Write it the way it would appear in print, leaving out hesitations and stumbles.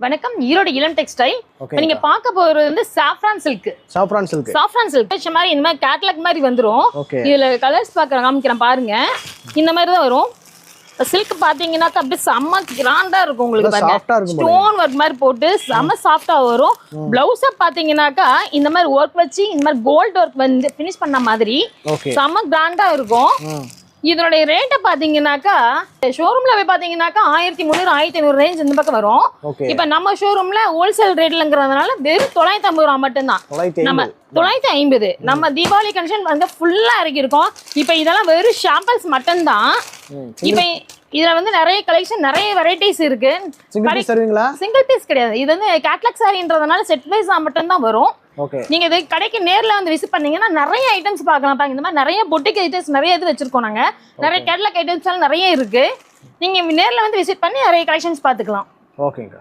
வணக்கம், ஈரோடு இளம் டெக்ஸ்டைல். நீங்க பார்க்க போறது வந்து சாஃப்ரான் சில்க். சாஃப்ரான் சில்க் இந்த மாதிரி இந்த மாதிரி கேட்டலாக் மாதிரி வந்துரும். இதுல கலர்ஸ் காமிக்கிறேன் பாருங்க. இந்த மாதிரி தான் வரும். சில்க் பாத்தீங்கன்னா அப்படியே செம்ம கிராண்டா இருக்கும். உங்களுக்கு பாருங்க, ஸ்டோன் ஒர்க் மாதிரி போட்டு செம்ம சாஃப்டா வரும். பிளவுஸ பாத்தீங்கன்னாக்கா இந்த மாதிரி ஒர்க் வச்சு இந்த மாதிரி கோல்ட் ஒர்க் வந்து பினிஷ் பண்ண மாதிரி செம்ம கிராண்டா இருக்கும். இதனுடைய ரேட்டை பாத்தீங்கன்னாக்கா ஷோரூம்ல போய் பாத்தீங்கன்னாக்கா 1300 1500 ரேஞ்ச் இந்த பக்கம் வரும். இப்ப நம்ம ஷோரூம்ல ஹோல்சேல் ரேட்லங்கிறதுனால வெறும் 950 ரூபா மட்டும்தான். நம்ம 950 நம்ம தீபாவளி கலெக்ஷன் வந்து ஃபுல்லா இறக்கி இருக்கோம். இப்ப இதெல்லாம் வெறும் ஷாம்பிள்ஸ் மட்டும்தான். இப்ப இதுல வந்து நிறைய கலெக்ஷன், நிறைய வெரைட்டிஸ் இருக்கு. சிங்கிள் பீஸ் கிடையாது, இது வந்து கேட்லாக் சாரின்றதுனால செட் வைஸ் மட்டும் தான் வரும். நீங்க இது கடைக்கு நேர்ல வந்து விசிட் பண்ணீங்கன்னா நிறைய ஐட்டம்ஸ் பார்க்கலாம். இந்த மாதிரி நிறைய பொட்டிக் ஐட்டம்ஸ் நிறைய இது வச்சிருக்கோம். நாங்க நிறைய கேட்லாக் ஐட்டம்ஸ் எல்லாம் நிறைய இருக்கு. நீங்க நேர்ல வந்து விசிட் பண்ணி நிறைய கலெக்ஷன்ஸ் பாத்துக்கலாம். ஓகேங்க.